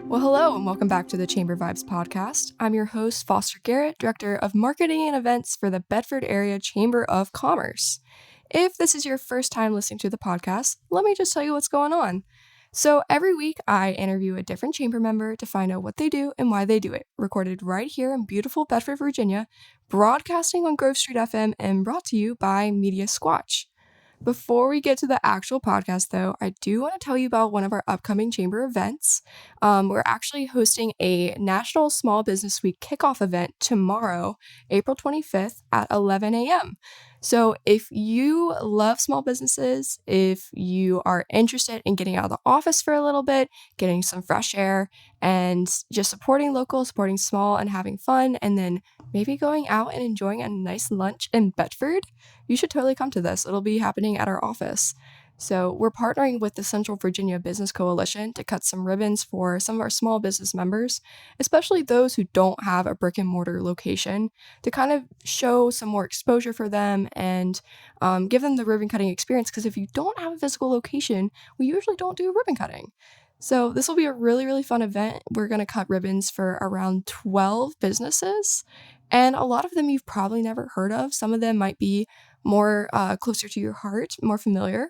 Well, hello, and welcome back to the Chamber Vibes podcast. I'm your host, Foster Garrett, Director of Marketing and Events for the Bedford Area Chamber of Commerce. If this is your first time listening to the podcast, let me just tell you what's going on. So every week, I interview a different chamber member to find out what they do and why they do it, recorded right here in beautiful Bedford, Virginia, broadcasting on Grove Street FM, and brought to you by Media Squatch. Before we get to the actual podcast, though, I do want to tell you about one of our upcoming chamber events. We're actually hosting a National Small Business Week kickoff event tomorrow, April 25th at 11 a.m. So if you love small businesses, if you are interested in getting out of the office for a little bit, getting some fresh air, and just supporting local, supporting small, and having fun, and then maybe going out and enjoying a nice lunch in Bedford, you should totally come to this. It'll be happening at our office. So we're partnering with the Central Virginia Business Coalition to cut some ribbons for some of our small business members, especially those who don't have a brick and mortar location, to kind of show some more exposure for them and give them the ribbon cutting experience. Because if you don't have a physical location, we usually don't do ribbon cutting. So this will be a really, really fun event. We're going to cut ribbons for around 12 businesses, and a lot of them you've probably never heard of. Some of them might be more closer to your heart, more familiar.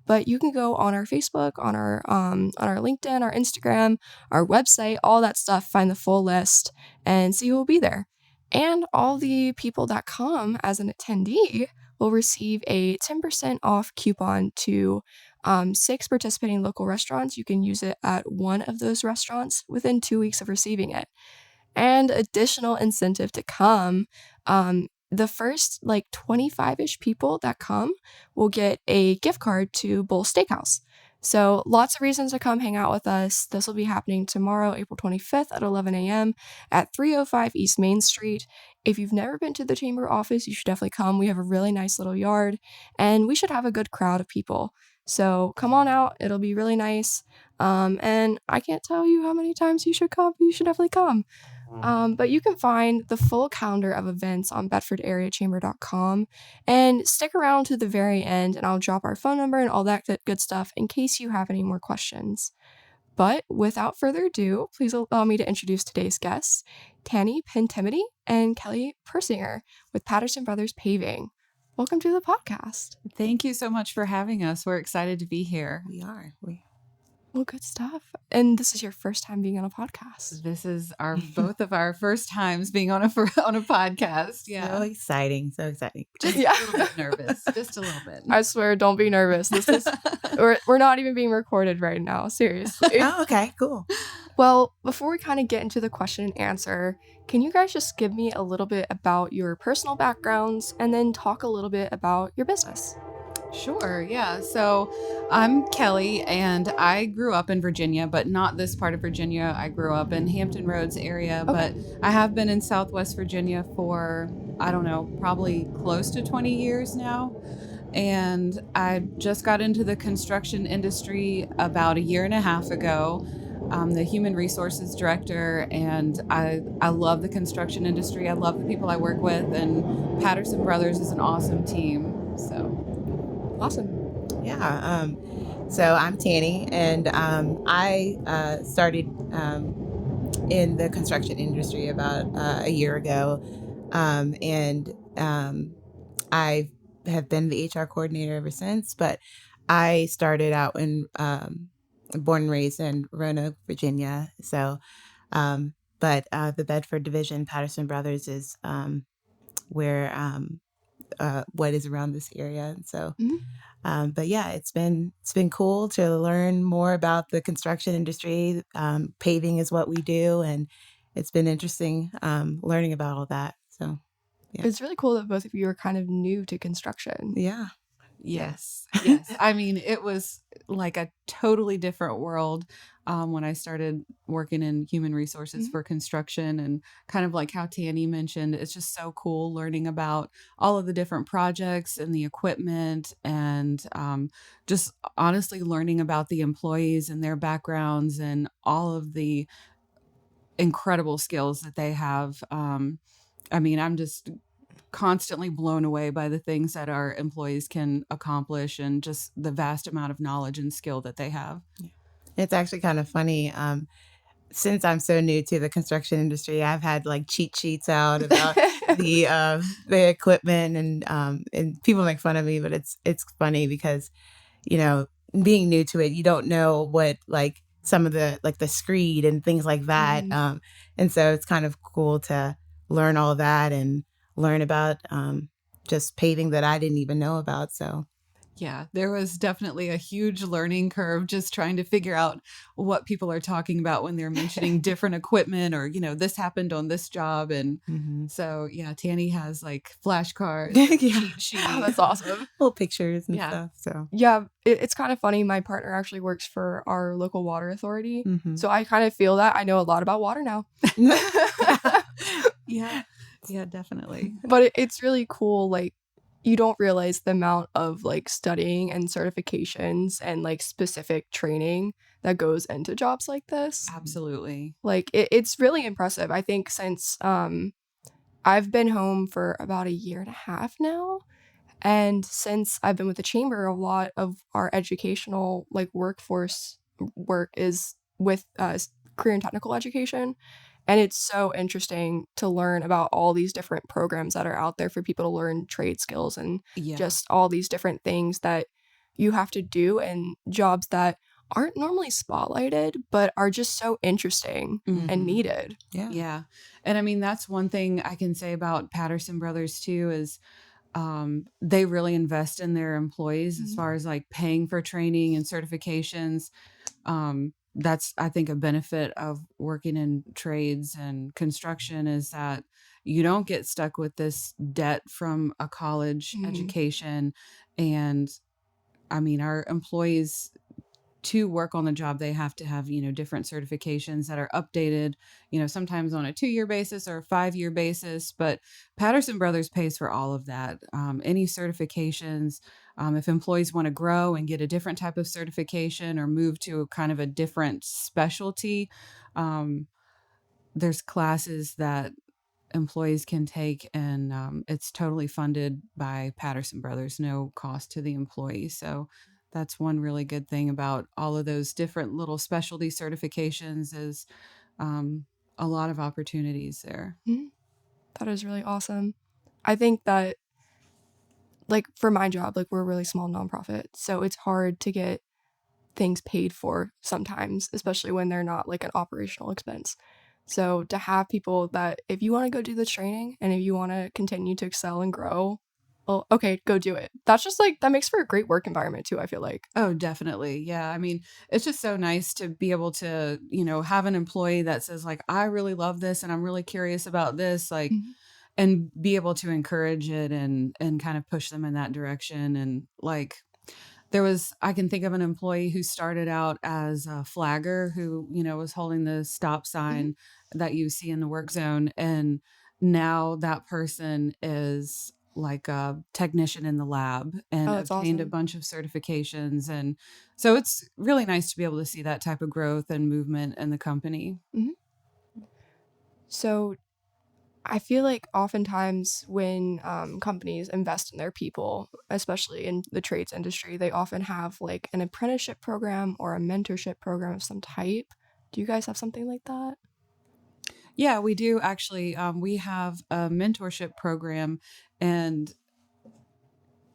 But you can go on our Facebook, on our LinkedIn, our Instagram, our website, all that stuff, find the full list, and see who will be there. And all the people that come as an attendee will receive a 10% off coupon to 6 participating local restaurants. You can use it at one of those restaurants within 2 weeks of receiving it. And additional incentive to come, the first 25-ish people that come will get a gift card to Bull Steakhouse. So lots of reasons to come hang out with us. This will be happening tomorrow, April 25th at 11 a.m. at 305 East Main Street. If you've never been to the chamber office, you should definitely come. We have a really nice little yard, and we should have a good crowd of people. So come on out. It'll be really nice. And I can't tell you how many times you should come. You should definitely come. But you can find the full calendar of events on bedfordareachamber.com, and stick around to the very end, and I'll drop our phone number and all that good stuff in case you have any more questions. But without further ado, please allow me to introduce today's guests, Tanny Pentimity and Kelly Persinger with Patterson Brothers Paving. Welcome to the podcast. Thank you so much for having us. We're excited to be here. We are. Well, good stuff. And this is your first time being on a podcast. This is both of our first times being on a podcast. Yeah. So exciting. Just a little bit nervous. Just a little bit. I swear, don't be nervous. This is we're not even being recorded right now. Seriously. Oh, okay, cool. Well, before we kind of get into the question and answer, can you guys just give me a little bit about your personal backgrounds and then talk a little bit about your business? Sure, yeah. So I'm Kelly, and I grew up in Virginia, but not this part of Virginia. I grew up in Hampton Roads area, but I have been in Southwest Virginia for, I don't know, probably close to 20 years now. And I just got into the construction industry about a year and a half ago. I'm the human resources director, and I love the construction industry. I love the people I work with, and Patterson Brothers is an awesome team. So awesome. Yeah. So I'm Tanny, and I started in the construction industry about a year ago, and I have been the HR coordinator ever since. But I started out in born and raised in Roanoke, Virginia. So, but the Bedford division, Patterson Brothers, is where what is around this area. And so, but yeah, it's been cool to learn more about the construction industry. Paving is what we do, and it's been interesting learning about all that. So, yeah. It's really cool that both of you are kind of new to construction. Yeah. Yes. I mean, it was like a totally different world when I started working in human resources for construction, and kind of like how Tanny mentioned, it's just so cool learning about all of the different projects and the equipment, and just honestly learning about the employees and their backgrounds and all of the incredible skills that they have. I mean, I'm just constantly blown away by the things that our employees can accomplish, and just the vast amount of knowledge and skill that they have. It's actually kind of funny. since I'm so new to the construction industry, I've had like cheat sheets out about the equipment, and people make fun of me, but it's funny because, you know, being new to it, you don't know what like some of the screed and things like that. And so it's kind of cool to learn all of that and learn about just paving that I didn't even know about. So Yeah, there was definitely a huge learning curve just trying to figure out what people are talking about when they're mentioning different equipment or, this happened on this job. And so, yeah, Tanny has like flashcards, cheat sheets. Oh, that's awesome. Little pictures and Yeah. stuff. So Yeah, it's kind of funny. My partner actually works for our local water authority. So I kind of feel that I know a lot about water now. Yeah, definitely. But it's really cool. Like, you don't realize the amount of like studying and certifications and like specific training that goes into jobs like this. Absolutely. Like, it's really impressive. I think since I've been home for about a year and a half now. And since I've been with the chamber, a lot of our educational like workforce work is with career and technical education. And it's so interesting to learn about all these different programs that are out there for people to learn trade skills and just all these different things that you have to do and jobs that aren't normally spotlighted, but are just so interesting and needed. Yeah. And I mean, that's one thing I can say about Patterson Brothers too, is they really invest in their employees as far as like paying for training and certifications. That's, I think, a benefit of working in trades and construction is that you don't get stuck with this debt from a college education. And I mean, our employees, to work on the job, they have to have, different certifications that are updated, sometimes on a 2-year basis or a 5-year basis. But Patterson Brothers pays for all of that. Any certifications, if employees want to grow and get a different type of certification or move to kind of a different specialty, there's classes that employees can take, and it's totally funded by Patterson Brothers, no cost to the employee. So that's one really good thing about all of those different little specialty certifications is a lot of opportunities there. That is really awesome. I think that, like, for my job, like, we're a really small nonprofit, so it's hard to get things paid for sometimes, especially when they're not like an operational expense. So to have people that if you want to go do the training and if you want to continue to excel and grow, well, okay, go do it. That's just like, that makes for a great work environment too, I feel like. Oh, definitely. Yeah. I mean, it's just so nice to be able to, have an employee that says like, I really love this and I'm really curious about this, like, and be able to encourage it and kind of push them in that direction. And like, I can think of an employee who started out as a flagger who, was holding the stop sign that you see in the work zone. And now that person is like a technician in the lab and obtained a bunch of certifications. And so it's really nice to be able to see that type of growth and movement in the company. So I feel like oftentimes when companies invest in their people, especially in the trades industry, they often have like an apprenticeship program or a mentorship program of some type. Do you guys have something like that? Yeah, we do actually. We have a mentorship program, and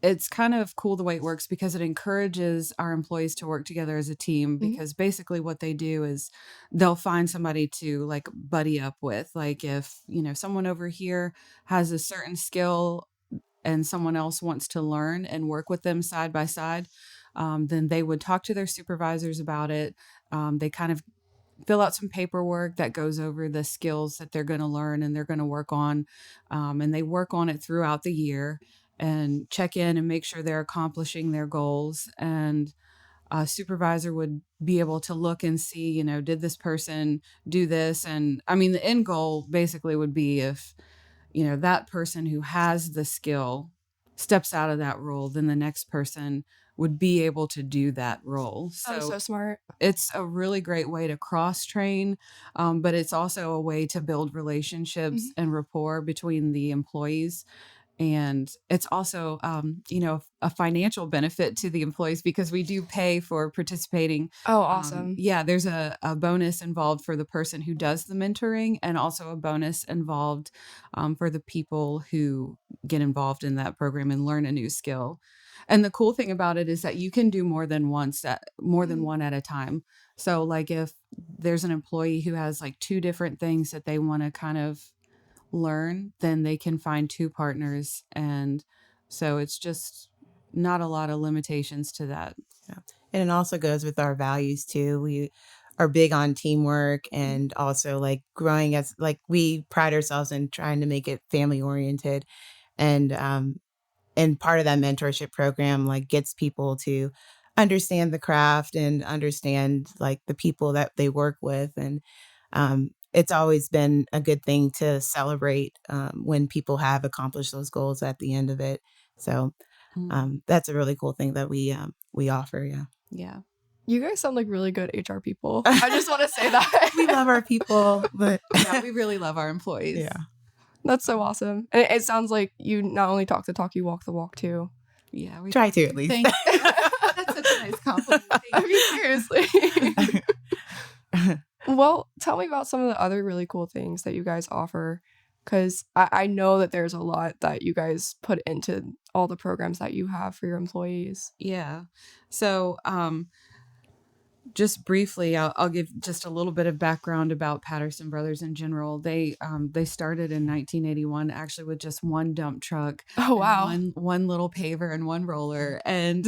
it's kind of cool the way it works because it encourages our employees to work together as a team, because basically what they do is they'll find somebody to like buddy up with. Like if, someone over here has a certain skill and someone else wants to learn and work with them side by side, then they would talk to their supervisors about it. They kind of fill out some paperwork that goes over the skills that they're going to learn and they're going to work on. And they work on it throughout the year and check in and make sure they're accomplishing their goals. And a supervisor would be able to look and see, did this person do this? And I mean, the end goal basically would be if, that person who has the skill steps out of that role, then the next person would be able to do that role. So smart. It's a really great way to cross train, but it's also a way to build relationships and rapport between the employees. And it's also, a financial benefit to the employees because we do pay for participating. Oh, awesome. There's a bonus involved for the person who does the mentoring, and also a bonus involved for the people who get involved in that program and learn a new skill. And the cool thing about it is that you can do more than one at a time. So like if there's an employee who has like 2 different things that they want to kind of learn, then they can find 2 partners. And so it's just not a lot of limitations to that. Yeah. And it also goes with our values too. We are big on teamwork and also like growing as like we pride ourselves in trying to make it family oriented. And part of that mentorship program like gets people to understand the craft and understand like the people that they work with. And it's always been a good thing to celebrate when people have accomplished those goals at the end of it. So that's a really cool thing that we offer. Yeah. Yeah. You guys sound like really good HR people. I just want to say that. We love our people, but Yeah, we really love our employees. Yeah. That's so awesome. And it sounds like you not only talk the talk, you walk the walk too. Yeah, we try to at least. That's such a nice compliment. I mean, seriously. Well, tell me about some of the other really cool things that you guys offer, because I know that there's a lot that you guys put into all the programs that you have for your employees. Yeah. So, just briefly, I'll give just a little bit of background about Patterson Brothers in general. They started in 1981, actually with just one dump truck. Oh, wow. One little paver and one roller. And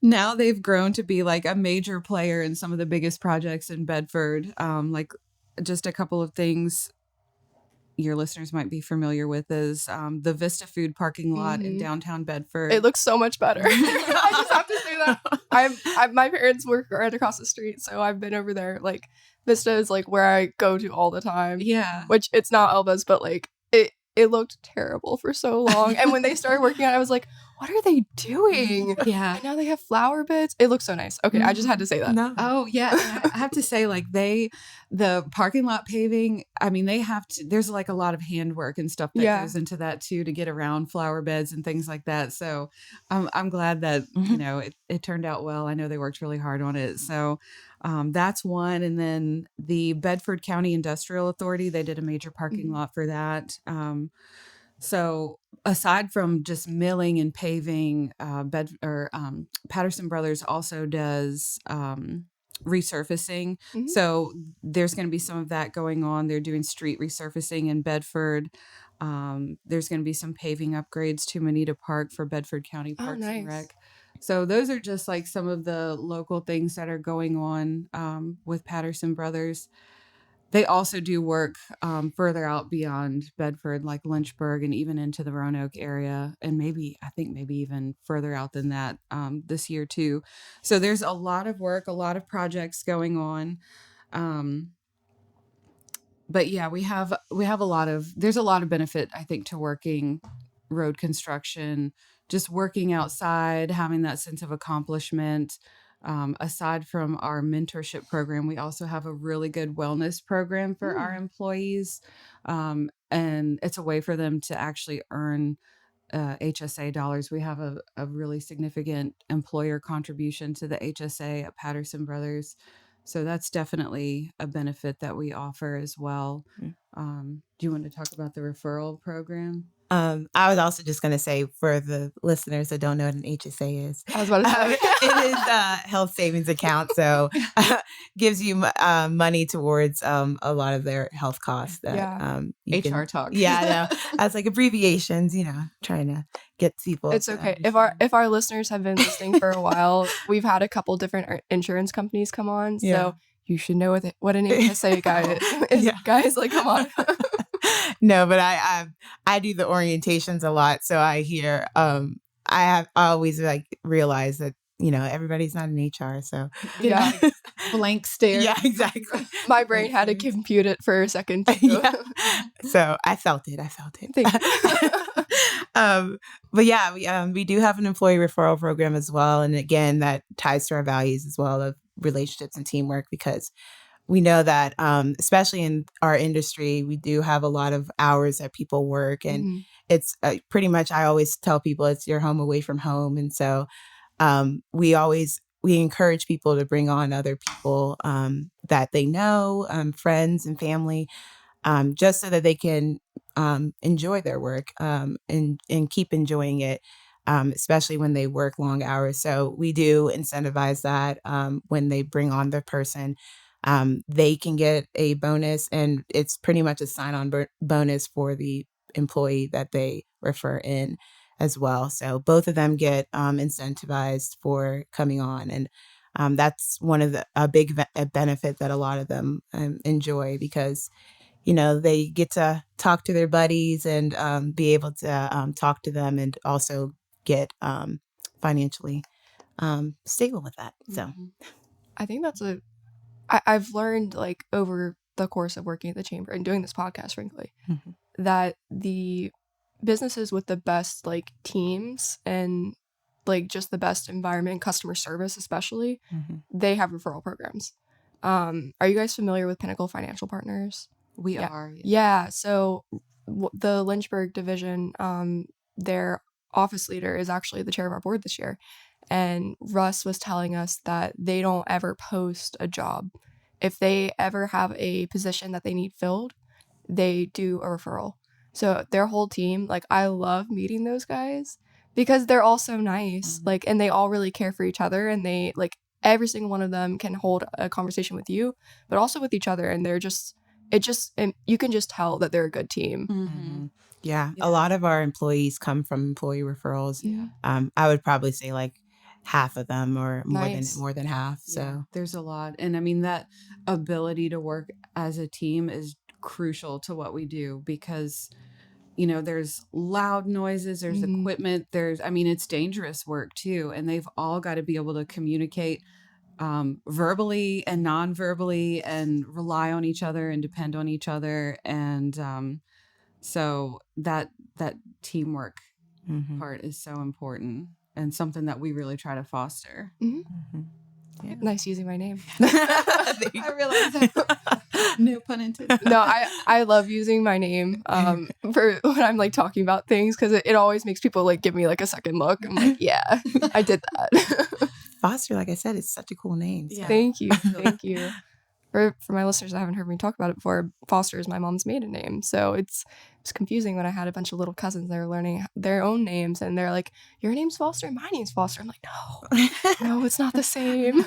now they've grown to be like a major player in some of the biggest projects in Bedford. Like just a couple of things your listeners might be familiar with is the Vista Food parking lot in downtown Bedford. It looks so much better. I just have to say that. My parents work right across the street, so I've been over there. Like Vista is like where I go to all the time. Yeah. Which it's not Elba's, but like it looked terrible for so long. And when they started working on it, I was like, what are they doing? Yeah. And now they have flower beds. It looks so nice. Okay, I just had to say that. No. Oh, yeah. I have to say, like, the parking lot paving, I mean, there's like a lot of handwork and stuff that goes into that too, to get around flower beds and things like that. So I'm glad that, it turned out well. I know they worked really hard on it. So that's one. And then the Bedford County Industrial Authority, they did a major parking lot for that. So aside from just milling and paving, Patterson Brothers also does resurfacing. So there's going to be some of that going on. They're doing street resurfacing in Bedford. There's going to be some paving upgrades to Moneta Park for Bedford County Parks and Rec. So those are just like some of the local things that are going on with Patterson Brothers. They also do work further out beyond Bedford, like Lynchburg and even into the Roanoke area. And maybe even further out than that this year too. So there's a lot of work, a lot of projects going on. But yeah, there's a lot of benefit, I think, to working road construction, just working outside, having that sense of accomplishment. Aside from our mentorship program, we also have a really good wellness program for our employees. And it's a way for them to actually earn HSA dollars. We have a really significant employer contribution to the HSA at Patterson Brothers. So that's definitely a benefit that we offer as well. Do you want to talk about the referral program? I was also just going to say for the listeners that don't know what an HSA is. I was about to say. It is a health savings account. So gives you money towards a lot of their health costs. That, HR talk. Yeah, I know. I was like abbreviations, trying to get people. It's okay. If our listeners have been listening for a while, we've had a couple different insurance companies come on. So you should know what an HSA guy is. Guys, like, come on. No, but I do the orientations a lot, so I hear I always like realize that everybody's not in HR, so blank stare. Yeah, exactly. My brain had to compute it for a second too. Yeah. So I felt it. Thank you. But yeah, we do have an employee referral program as well, and again that ties to our values as well of relationships and teamwork, because we know that, especially in our industry, we do have a lot of hours that people work, and it's pretty much, I always tell people it's your home away from home. And so we encourage people to bring on other people that they know, friends and family, just so that they can enjoy their work, and keep enjoying it, especially when they work long hours. So we do incentivize that when they bring on the person. They can get a bonus, and it's pretty much a sign-on bonus for the employee that they refer in as well. So both of them get incentivized for coming on, and that's one of a big benefit that a lot of them enjoy, because they get to talk to their buddies and be able to talk to them, and also get financially stable with that. So I think I've learned, like, over the course of working at the chamber and doing this podcast, frankly, that the businesses with the best, like, teams and, like, just the best environment, customer service especially, they have referral programs. Are you guys familiar with Pinnacle Financial Partners? We Yeah. are. Yeah. So the Lynchburg division, their office leader is actually the chair of our board this year. And Russ was telling us that they don't ever post a job. If they ever have a position that they need filled, they do a referral. So their whole team, like, I love meeting those guys because they're all so nice, like, and they all really care for each other, and they, like, every single one of them can hold a conversation with you, but also with each other, and and you can just tell that they're a good team. Yeah, a lot of our employees come from employee referrals. Yeah. I would probably say like half of them, or Nice. more than half. Yeah, So there's a lot. And I mean, that ability to work as a team is crucial to what we do, because there's loud noises, there's equipment, it's dangerous work too. And they've all got to be able to communicate verbally and non-verbally, and rely on each other and depend on each other. And so that teamwork part is so important, and something that we really try to foster. Yeah. Nice using my name. I realize that. No pun intended. No, I love using my name for when I'm, like, talking about things, because it always makes people, like, give me, like, a second look. I'm like, yeah, I did that. Foster, like I said, it's such a cool name. So. Yeah. Thank you. For my listeners that haven't heard me talk about it before, Foster is my mom's maiden name. So it's confusing when I had a bunch of little cousins that were learning their own names, and they're like, your name's Foster and my name's Foster. I'm like, no, it's not the same.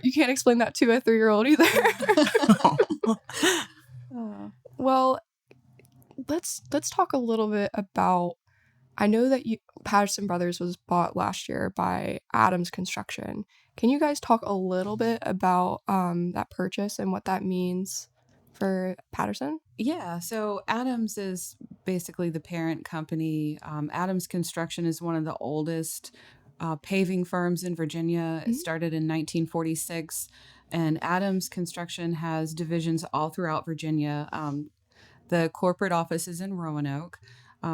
You can't explain that to a 3-year-old either. Well, let's talk a little bit about, I know that Patterson Brothers was bought last year by Adams Construction. Can you guys talk a little bit about that purchase and what that means for Patterson? Yeah, so Adams is basically the parent company. Adams Construction is one of the oldest paving firms in Virginia. It started in 1946, and Adams Construction has divisions all throughout Virginia. The corporate office is in Roanoke.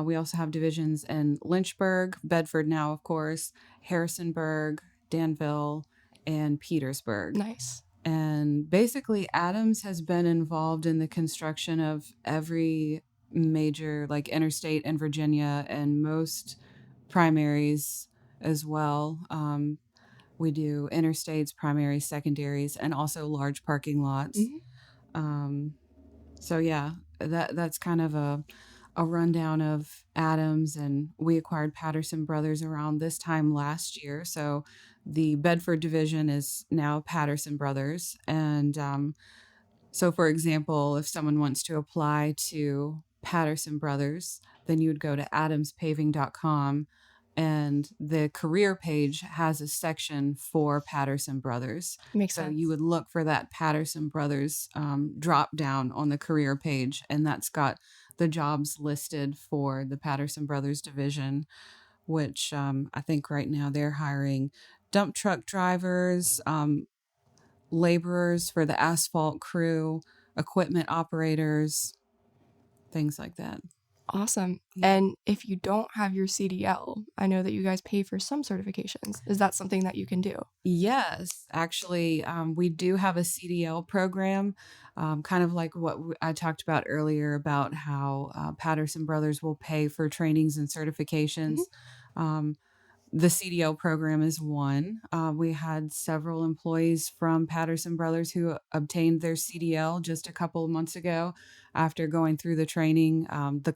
We also have divisions in Lynchburg, Bedford now, of course, Harrisonburg, Danville, and Petersburg. Nice. And basically, Adams has been involved in the construction of every major, like, interstate in Virginia, and most primaries as well. We do interstates, primaries, secondaries, and also large parking lots. So yeah, that's kind of a rundown of Adams, and we acquired Patterson Brothers around this time last year. So the Bedford division is now Patterson Brothers. And so, for example, if someone wants to apply to Patterson Brothers, then you would go to adamspaving.com, and the career page has a section for Patterson Brothers. Makes sense. So you would look for that Patterson Brothers drop down on the career page, and that's got the jobs listed for the Patterson Brothers division, which I think right now they're hiring dump truck drivers, laborers for the asphalt crew, equipment operators, things like that. Awesome. Yeah. And if you don't have your CDL, I know that you guys pay for some certifications. Is that something that you can do? Yes, actually, we do have a CDL program, kind of like what I talked about earlier about how Patterson Brothers will pay for trainings and certifications. Um, the CDL program is one. We had several employees from Patterson Brothers who obtained their CDL just a couple of months ago after going through the training. The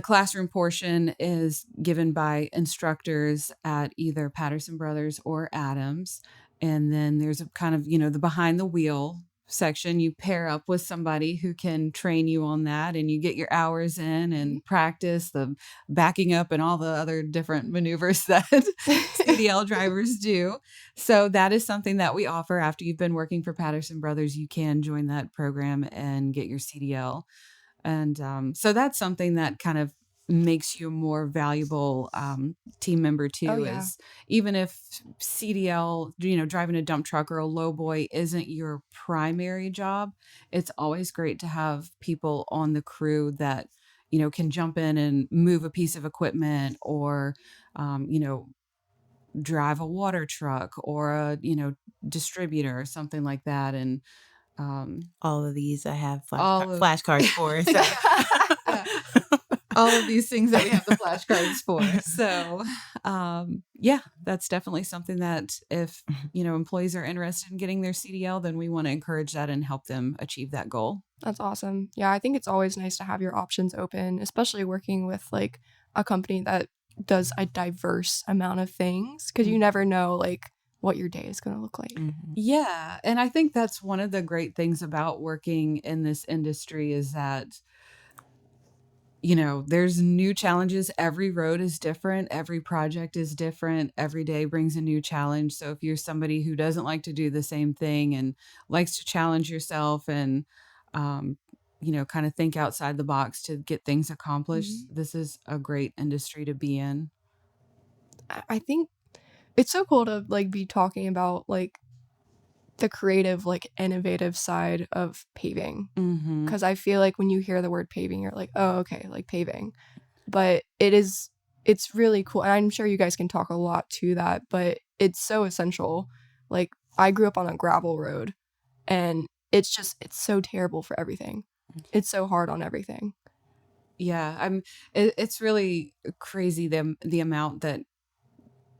classroom portion is given by instructors at either Patterson Brothers or Adams. And then there's a kind of, the behind the wheel section. You pair up with somebody who can train you on that, and you get your hours in and practice the backing up and all the other different maneuvers that CDL drivers do. So that is something that we offer. After you've been working for Patterson Brothers, you can join that program and get your CDL. And so that's something that kind of makes you a more valuable team member too. Oh, yeah. Is even if CDL, driving a dump truck or a lowboy isn't your primary job, it's always great to have people on the crew that, can jump in and move a piece of equipment, or, drive a water truck, or a, distributor or something like that. And All of these I have all of flashcards for. So. yeah, all of these things that we have the flashcards for. So, yeah, that's definitely something that if, employees are interested in getting their CDL, then we want to encourage that and help them achieve that goal. That's awesome. Yeah, I think it's always nice to have your options open, especially working with like a company that does a diverse amount of things, because you never know like what your day is going to look like. Yeah. And I think that's one of the great things about working in this industry is that, there's new challenges. Every road is different. Every project is different. Every day brings a new challenge. So if you're somebody who doesn't like to do the same thing and likes to challenge yourself and, kind of think outside the box to get things accomplished, this is a great industry to be in. I think it's so cool to like be talking about like the creative, like innovative side of paving. Because I feel like when you hear the word paving, you're like, oh, okay, like paving. But it's really cool. And I'm sure you guys can talk a lot to that, but it's so essential. Like I grew up on a gravel road, and it's so terrible for everything. It's so hard on everything. Yeah, it's really crazy the amount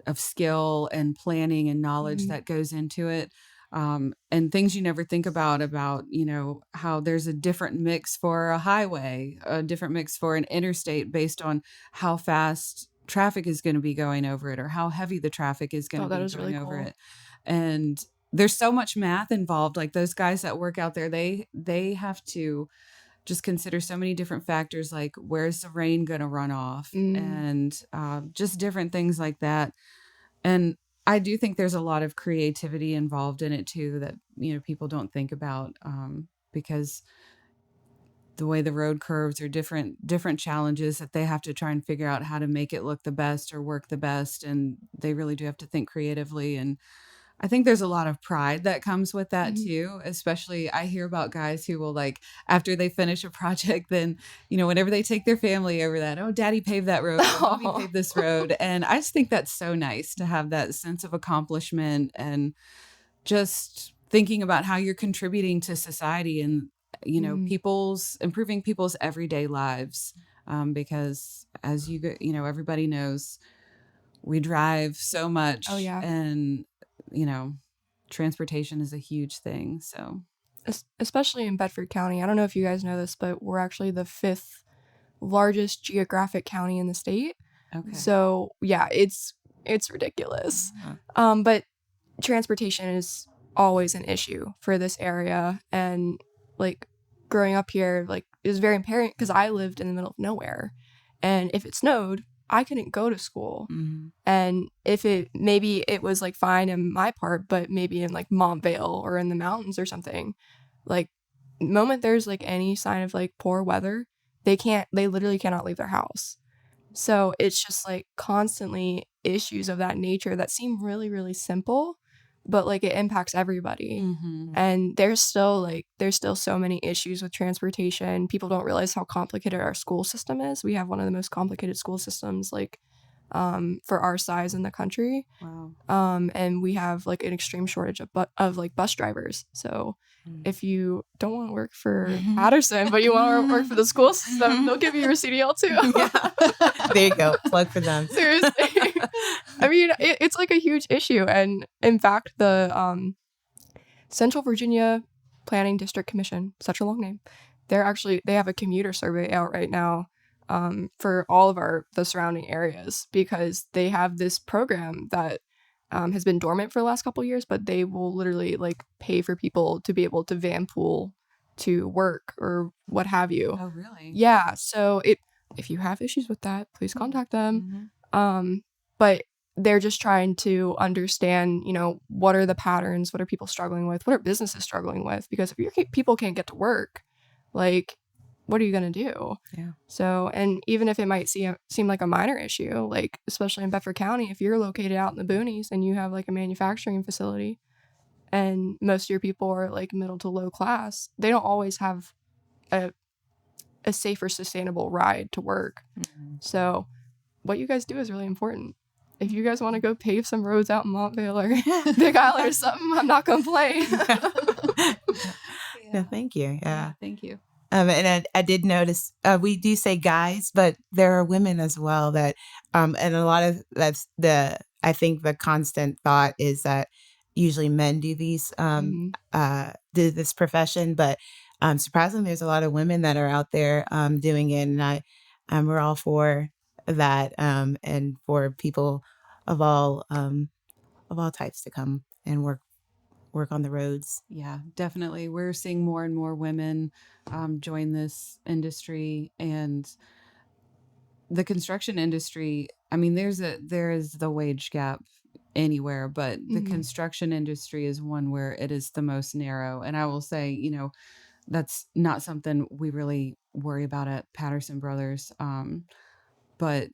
of skill and planning and knowledge that goes into it. And things you never think about, how there's a different mix for a highway, a different mix for an interstate based on how fast traffic is going to be going over it, or how heavy the traffic is going to be going over it. And there's so much math involved. Like those guys that work out there, they have to just consider so many different factors, like where's the rain going to run off, and just different things like that. And I do think there's a lot of creativity involved in it too that, people don't think about, because the way the road curves are different challenges that they have to try and figure out how to make it look the best or work the best. And they really do have to think creatively. And I think there's a lot of pride that comes with that too. Especially I hear about guys who will, like, after they finish a project, then, whenever they take their family over that, oh, daddy paved that road, or mommy paved this road. And I just think that's so nice to have that sense of accomplishment and just thinking about how you're contributing to society and, improving people's everyday lives. Because as everybody knows, we drive so much. Oh, yeah. And transportation is a huge thing. So, especially in Bedford County. I don't know if you guys know this, but we're actually the 5th largest geographic county in the state. okay. So yeah, it's ridiculous. But transportation is always an issue for this area. And like growing up here, like it was very apparent because I lived in the middle of nowhere. And if it snowed, I couldn't go to school. And if maybe it was like fine in my part, but maybe in like Montvale or in the mountains or something, like the moment there's like any sign of like poor weather, they literally cannot leave their house. So it's just like constantly issues of that nature that seem really, really simple, but like it impacts everybody. And there's still so many issues with transportation. People don't realize how complicated our school system is. We have one of the most complicated school systems like for our size in the country. Wow. And we have like an extreme shortage of like bus drivers. So if you don't want to work for Patterson, but you want to work for the school system, they'll give you your CDL too. Yeah. There you go. Plug for them. Seriously. I mean, it's like a huge issue. And in fact, the Central Virginia Planning District Commission, such a long name, they have a commuter survey out right now for all of the surrounding areas, because they have this program that has been dormant for the last couple of years, but they will literally like pay for people to be able to van pool to work or what have you. Oh, really? Yeah. So if you have issues with that, please contact them. But they're just trying to understand, you know, what are the patterns? What are people struggling with? What are businesses struggling with? Because if your people can't get to work, like, what are you going to do? Yeah. So, and even if it might seem like a minor issue, like, especially in Bedford County, if you're located out in the boonies and you have like a manufacturing facility and most of your people are like middle to low class, they don't always have a safe or sustainable ride to work. So what you guys do is really important. If you guys want to go pave some roads out in Montvale or Big Island or something, I'm not going to complain. No, thank you. Yeah. Thank you. And I did notice we do say guys, but there are women as well that, and a lot of that's I think the constant thought is that usually men do do this profession, but surprisingly, there's a lot of women that are out there doing it, and we're all for that, and for people of all types to come and work on the roads. Yeah, definitely. We're seeing more and more women join this industry, and the construction industry. I mean, there is the wage gap anywhere, but the construction industry is one where it is the most narrow. And I will say, you know, that's not something we really worry about at Patterson Brothers. But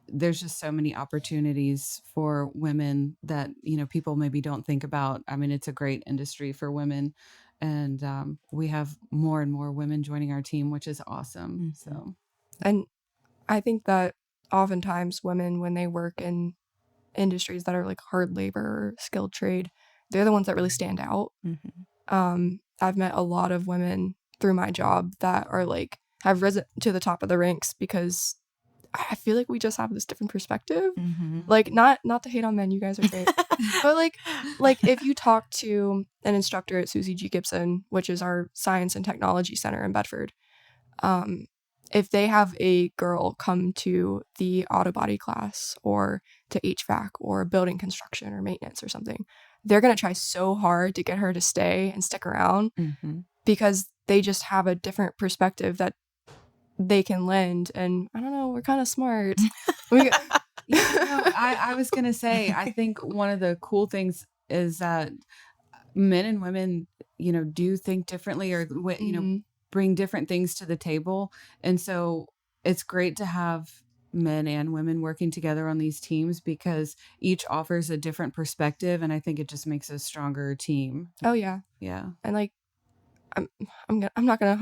there's just so many opportunities for women that, you know, people maybe don't think about. I mean, it's a great industry for women, and we have more and more women joining our team, which is awesome. So, and I think that oftentimes women, when they work in industries that are like hard labor or skilled trade, they're the ones that really stand out. I've met a lot of women through my job that are like have risen to the top of the ranks because I feel like we just have this different perspective. Like not to hate on men, you guys are great, but like if you talk to an instructor at Susie G. Gibson, which is our science and technology center in Bedford, if they have a girl come to the auto body class or to HVAC or building construction or maintenance or something, they're going to try so hard to get her to stay and stick around because they just have a different perspective that they can lend. And I don't know, we're kind of smart. I was going to say, I think one of the cool things is that men and women, you know, do think differently or, you know, bring different things to the table. And so it's great to have men and women working together on these teams because each offers a different perspective. And I think it just makes a stronger team. Oh yeah. Yeah. And like, I'm not gonna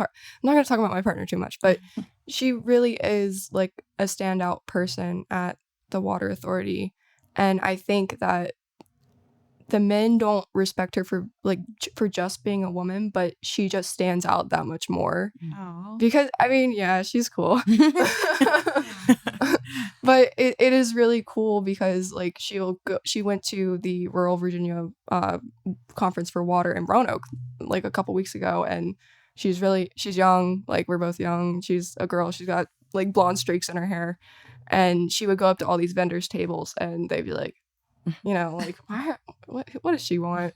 talk about my partner too much, but she really is like a standout person at the Water Authority. And I think that the men don't respect her for just being a woman, but she just stands out that much more. Because I mean, yeah, she's cool. But it is really cool because like she went to the Rural Virginia conference for water in Roanoke like a couple weeks ago, and she's young, like we're both young. She's a girl, she's got like blonde streaks in her hair, and she would go up to all these vendors' tables and they'd be like, you know, like, what does she want?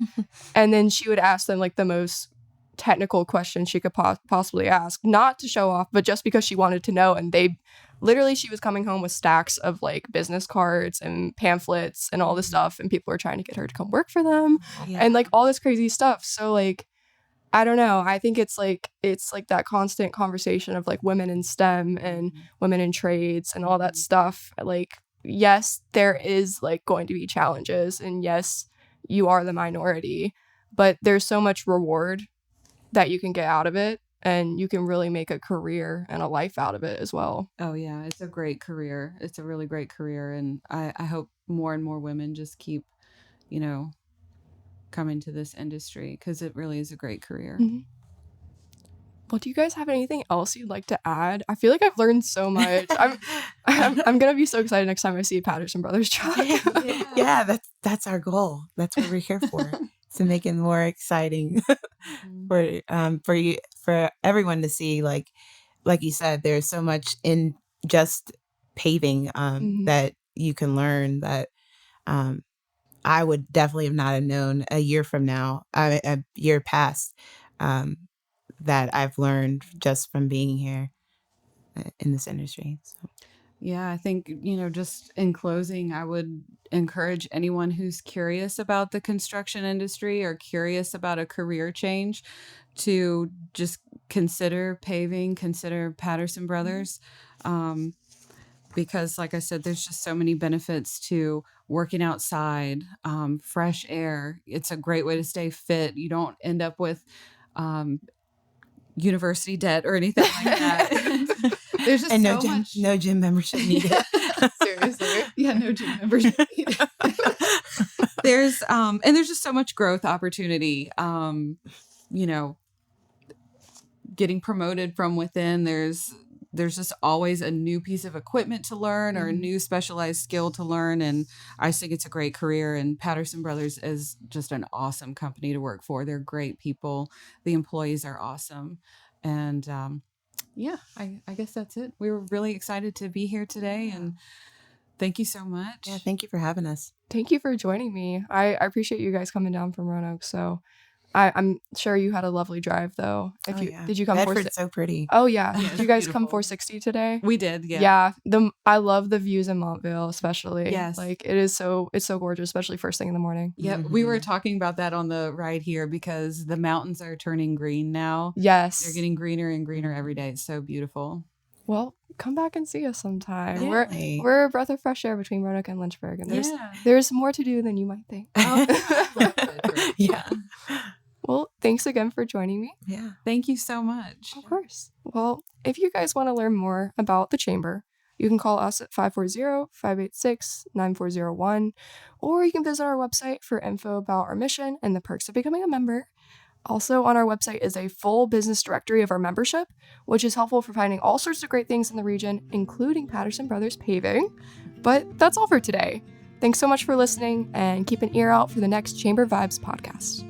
And then she would ask them like the most technical question she could possibly ask, not to show off, but just because she wanted to know. And she was coming home with stacks of like business cards and pamphlets and all this stuff, and people were trying to get her to come work for them and like all this crazy stuff. So like, I don't know, I think it's like that constant conversation of like women in STEM and women in trades and all that stuff. Like, yes, there is like going to be challenges, and yes, you are the minority, but there's so much reward that you can get out of it, and you can really make a career and a life out of it as well. Oh yeah, it's a great career. It's a really great career, and I hope more and more women just keep, coming to this industry because it really is a great career. Mm-hmm. Well, do you guys have anything else you'd like to add? I feel like I've learned so much. I'm gonna be so excited next time I see a Patterson Brothers truck. Yeah, that's our goal. That's what we're here for. To make it more exciting for everyone to see. Like you said, there's so much in just paving that you can learn that I would definitely have not have known a year from now, a year past, that I've learned just from being here in this industry. So. Yeah, I think, just in closing, I would encourage anyone who's curious about the construction industry or curious about a career change to just consider paving, consider Patterson Brothers. Because like I said, there's just so many benefits to working outside, fresh air. It's a great way to stay fit. You don't end up with university debt or anything like that. There's just and no gym membership needed. Seriously. Yeah, no gym membership needed. There's just so much growth opportunity. Getting promoted from within, there's just always a new piece of equipment to learn or a new specialized skill to learn. And I just think it's a great career. And Patterson Brothers is just an awesome company to work for. They're great people. The employees are awesome. And I guess that's it. We were really excited to be here today. And thank you so much. Yeah, thank you for having us. Thank you for joining me. I appreciate you guys coming down from Roanoke. So I'm sure you had a lovely drive, though. Did you come? Bedford's so pretty. Oh yeah, did you guys come 460 today? We did. Yeah. Yeah. I love the views in Montville, especially. Yes. Like it's so gorgeous, especially first thing in the morning. Yeah, we were talking about that on the ride here because the mountains are turning green now. Yes, they're getting greener and greener every day. It's so beautiful. Well, come back and see us sometime. Yeah. We're a breath of fresh air between Roanoke and Lynchburg, and there's more to do than you might think. Yeah. Well, thanks again for joining me. Yeah. Thank you so much. Of course. Well, if you guys want to learn more about the Chamber, you can call us at 540-586-9401, or you can visit our website for info about our mission and the perks of becoming a member. Also, on our website is a full business directory of our membership, which is helpful for finding all sorts of great things in the region, including Patterson Brothers Paving. But that's all for today. Thanks so much for listening, and keep an ear out for the next Chamber Vibes podcast.